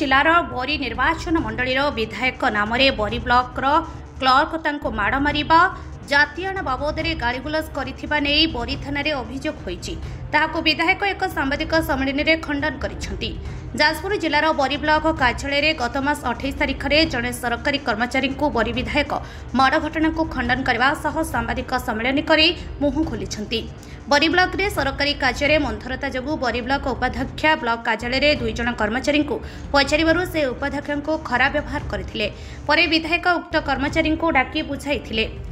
जिलार बरी निर्वाचन मंडलीर विधायक नाम बरी ब्लॉकर क्लर्क तांको माड़ मारिबा जातियाना बाबदरे गाड़ीगुलस करिथिबा नेई बरी थाना अभियोग होईछि। ताहाको विधायक एक सांबादिक सम्मेलन में खंडन करिसेंति। जाजपुर जिलार बरी ब्लॉक कार्यालय में गत मास 28 तारिख में जड़े सरकारी कर्मचारी को बरी विधायक माड़ घटना को खंडन करने सह सांबादिक सम्मेलन कर मुह खोली। बरी ब्लॉक रे सरकारी कार्य मंथरता जो बरी ब्लॉक उपाध्यक्ष ब्लॉक कार्यालय में 2 जन कर्मचारी को पचारू से उपाध्यक्ष को खराब व्यवहार करथिले। परे विधायक उक्त कर्मचारी को डाकी बुझाई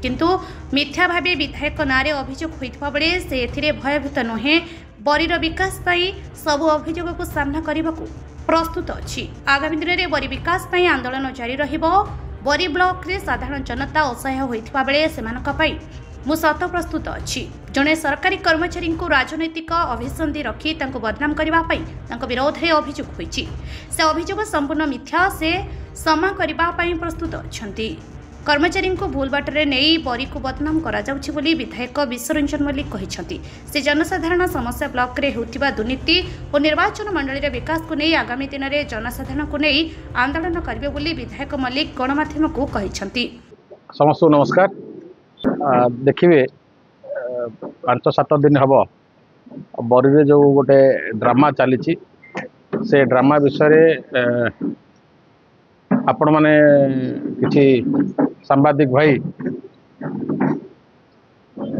किंतु मिथ्या भावे विधायक नारे अभियोग होइथिबा बेले से एथिरे भयभीत नुहे बरीर विकास पाई सबु अभियोग को सामना करने को प्रस्तुत अछि। आगामी दिन में बरी विकास पाई आंदोलन जारी रहिबो। बरी ब्लॉक रे साधारण जनता असहाय होइथिबा बेले सेमानक पाई मु सत प्रस्तुत अछि। जड़े सरकारी कर्मचारी को राजनैतिक अभिसंधि रखी बदनाम करने विरोध में अभियोग होइछि। से अभियोग संपूर्ण मिथ्या से क्षमा करने प्रस्तुत अच्छा। कर्मचारी को भूल बाटरे नहीं बरी को बदनाम करा जाउछि बोली विधायक विश्वरंजन मल्लिक कहिसेंति। से जनसाधारण समस्या ब्लॉक रे होतिबा दुर्नीति और निर्वाचन मंडली विकास को नहीं आगामी दिन में जनसाधारण को नहीं आंदोलन करिवे बोली विधायक मल्लिक गणमाध्यम को कहिसेंति। समस्त नमस्कार। देखिए 5-7 दिन हम बरी जो गोटे ड्रामा चली से ड्रामा विषय आपण माने किसी सांबादिक भाई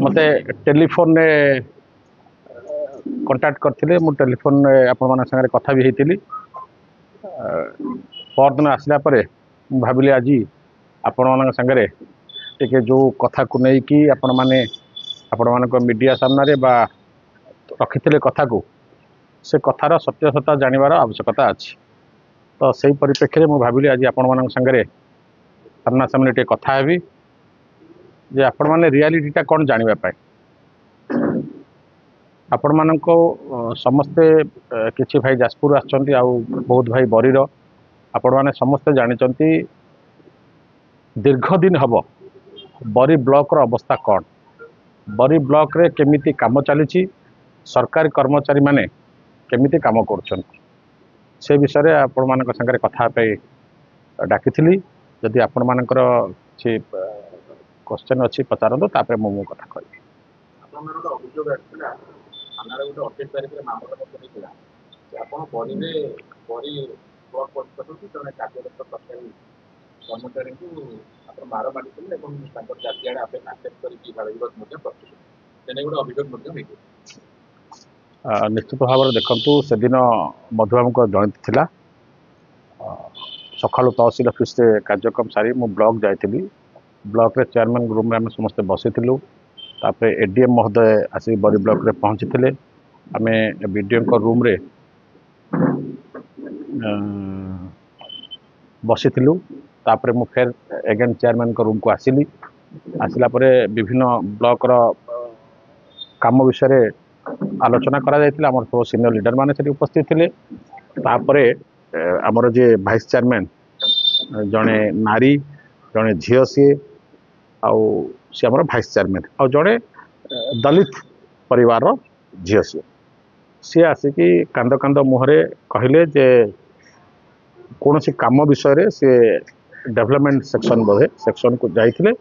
मते टेलीफोन रे कांटेक्ट करथिले। मु टेलीफोन रे आपण माने संगे कथा भी हेतिली। परदिन आसला परे भाबिली आज आपण मान संगे टिके जो कथा को नहीं कि आपण माने मीडिया सामने बा रखिथिले कथा को से कथार सत्यता जानिबार आवश्यकता अछि। तो सही परिप्रेक्षी में मुझे भाविली आज आपण मान संगे सामना सामने टे कथा हेबी जे आपण माने रियलिटीटा कौन जानिबा पाए। आपण मान समस्ते किछि भाई जाजपुर आछंती आउ बहुत भाई बरीर आपण माने समस्ते जानिचंती दीर्घ दिन हब बरी ब्लॉक रो अवस्था कौन, बरी ब्लॉक रे केमिति काम चली, सरकारी कर्मचारी माने केमिति काम करछंती से विषय में आपण मान संगे कथा डाकी जदि आपण मान क्वेश्चन अच्छी पचारत तापर मो कथा कहि। निश्चित भाव में देखु से दिन मधुबाबू को जयंती थिला। सकाळु तहसील ऑफिस से कार्यक्रम सारी मु ब्लॉक जाइली। ब्लॉक रे चेयरमैन रूम में आम समस्ते बसीलु। तापर एडीएम महोदय आसी बरी ब्लॉक रे पहुंची थे। आम बीडीएम को रूम रे बसीलु। तापर मु फेर एगेन चेयरमैन को रूम को आसिली। आसला परे विभिन्न ब्लॉक रो काम विषय आलोचना करा जायतिला। हमर सब सीनियर लीडर माने से उपस्थित थे। तापरे आमर जे भाइस चेयरमैन जड़े नारी जड़े झील सी सी आम भाइस चेयरमैन आ जड़े दलित परिवार झील सी आसिकी कांद कांद मुहरे कहले जे कौन सी काम विषय से डेवलपमेंट सेक्शन बोधे सेक्शन को जाइए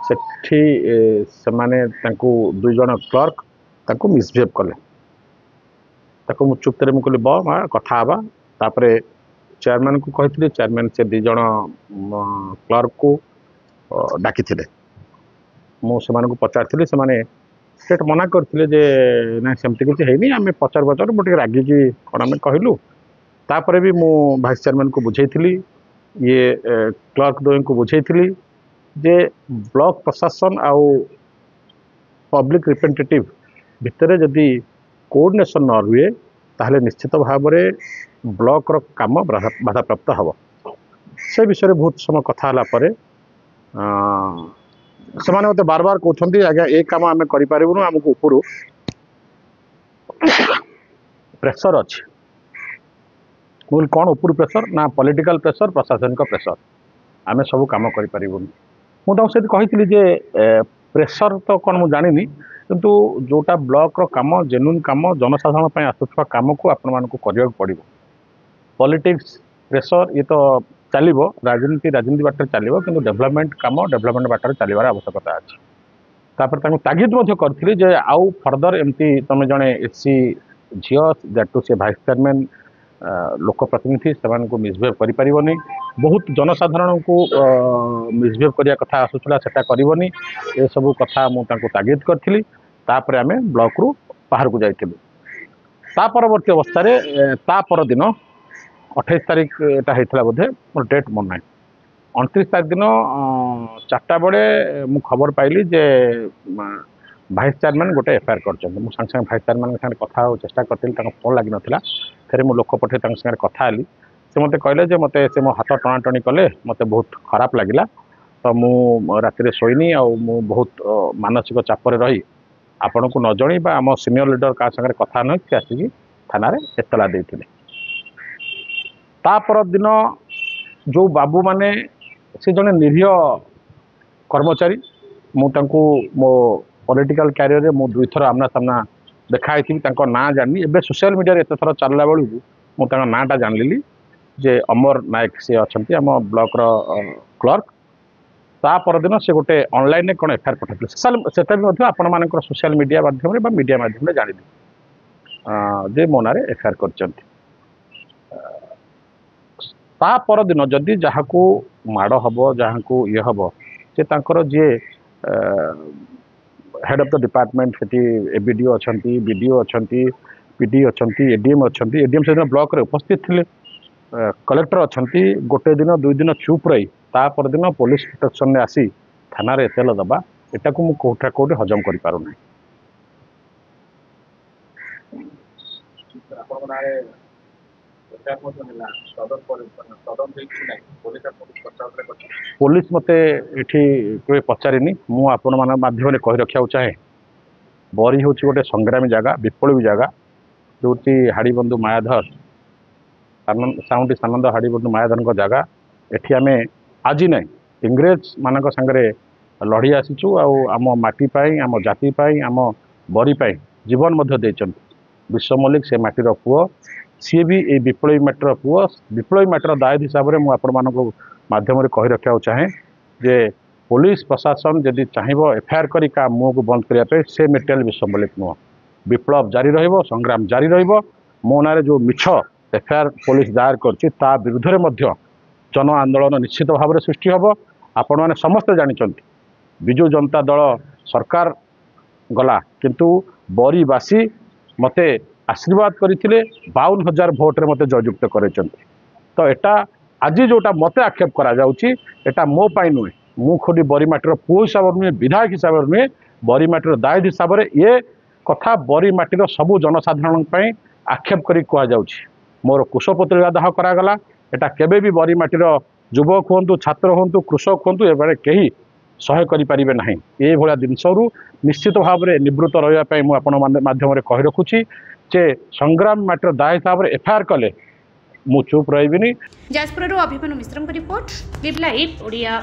से माने 2 जन क्लर्क ताको मिसबिहेव कले। ताको मु चुप्तरे मु कहली बा कथा हवा। तापरे चेयरमैन को कही चेयरमैन से 2 जन क्लर्क को डाकी थे। मुझे पचारि से स्टेट मना करते जे ना सेमती किसी है आम पचार पचार मुझे रागिकी कौन आम कहलु। तापर भी मु भाइस चेयरमैन को बुझेली ये क्लर्क 2 को बुझेली जे ब्लॉक प्रशासन आउ पब्लिक रिप्रेजेंटेटिव भितर जदि कोऑर्डिनेशन न रुए ताहले निश्चित भाव में ब्लॉक रो काम बाधाप्राप्त हम। से विषय में बहुत समय कथा होला परे से मत बार बार कहते आज्ञा ये कम आम करूँ आमको ऊपर प्रेसर अच्छे। बोल कौन ऊपर प्रेसर ना पॉलिटिकल प्रेसर प्रशासनिक प्रेसर आम सब कम करूँ। मुझे कही जे प्रेसर तो कौन मुझे जानी किंतु जोटा ब्लॉक रो काम जेन्युइन काम जनसाधारण आसुवा कम को आपण मानक करने पड़ो। पॉलिटिक्स प्रेसर ये तो चलो राजनीति राजनीति बाटर चलो कि डेभलपमेंट कम डेभलपमेंट बाटर चलवार आवश्यकता अच्छी तापर तागिद करी जे आउ फर्दर एमती तुम जड़े एससी झील दैट टू सी भाइस चेयरमैन लोक प्रतिनिधि से मिसबिहेव करें बहुत जनसाधारण को मिसबिहेव करने कथा आसूला से करनी ये सब कथा मुझे तागिद करी तापर आम ब्लॉक रु बाहर को जाइलु ता परवर्ती अवस्था पर दिन 28 तारीख एटा होता बोधे मोर डेट मन ना 29 तारीख दिन 4टा बड़े मु खबर पाइली जे भाइस चेयरमैन गोटे एफआईआर कर सागे सागे भाइस चेयरमैन साथ कथा चेष्टा करी फोन लगी नाला फिर मु लोक पठे सागे कथा हेली से मत कहले जे मत से मो हाथ टणाटणी कले मत बहुत खराब लगिला तो मु राति शोनी मु बहुत मानसिक चापर रही आपण को न जणी बा आम सीनियर लीडर का सागर कथा न कि आसिक थाना एतला देते तापर दिन जो बाबू माने से जने निरीह कर्मचारी मुझे मो पॉलिटिकल कैरियर मु 2 थर आमना सामना देखाई थी ना जानी एबे सोशल मीडिया एत थर चलला बेलू मुझे नाटा जानली जे अमर नायक सी अच्छा आम ब्लॉक क्लर्क ता परदिन से गोटे ऑनलाइन कौन एफआईआर पठाई से आपण मान सोशल मीडिया माध्यम मीडिया माध्यम जानी जे मो ना एफआईआर कर परदिन जदि जहाँ को माड़ हम जहाँ को ये हम से जी हेड ऑफ द डिपार्टमेंट से एबीडीओ अच्छा बीडीओ अच्छा पीडी अच्छा एडीएम अच्छा एडीएम से दिन ब्लॉक रे उपस्थित थे कलेक्टर अच्छा गोटे दिन 2 दिन चुप रही तापर दिन पुलिस प्रोटेक्शन ने आसी थाना रे तेल दबा एटा को मु कोठा कोठे हजम करि पारु नै पुलिस मते एठी पचारिनी मु आपण मान माध्यम कही रखा चाहे बरी हूँ गोटे संग्रामी जगह विप्लवी जगह जो हाड़ीबंधु मायाधर साउंडी सानंद हाड़ीबंधु मायाधर जगह एठी आमे आज ना इंग्रेज मान सागरे लड़ी आसीचु आम माटी आम जाति आम बरी जीवन विश्व मल्लिक से माटीर पुओ सी भी ये विप्लवी माटीर पुओ विप्लवी माटीर दायद हिसाब से मुझे माध्यम कही रखा चाहे जे पुलिस प्रशासन जदि चाहिए एफआईआर करी का मुँह को बंद करने से मेटेरियल विश्व मल्लिक नुह विप्लव जारी रहिबो संग्राम जारी रहिबो मो ना जो मिछ एफआईआर पुलिस दायर करछि ता विरुद्ध में जन आंदोलन निश्चित भाव में सृष्टि हम आपण मैंने समस्ते जानते विजु जनता दल सरकार गला किंतु बरीवासी मते आशीर्वाद करते 52,000 भोट्रे मते जययुक्त कर तो एटा आज जोटा मते आक्षेप करा मो पाई नुहे मु खुद बरीमाटीर पुओ हिसाब नुहे विधायक हिसाब नुहे बरीमाटीर दायद हिसाब से ये कथा बरीमाटीर सबू जनसाधारण आक्षेप कर कहुच्छी मोर कुशपुत्री दाह करागला एटा केबे भी बरीमाटीर युवक हूँ छात्र हूँ कृषक हूँ ए कहीं सहाय करें ना ये भाया जिनसरू निश्चित भाव में निवृत्त रही मुझे माध्यम कही रखुची जे संग्राम माटीर दाय हिसाब से एफआईआर कले मु चुप रही जाजपुर अभिमन्यु मिश्र रिपोर्ट लिव लाइव ओडिया।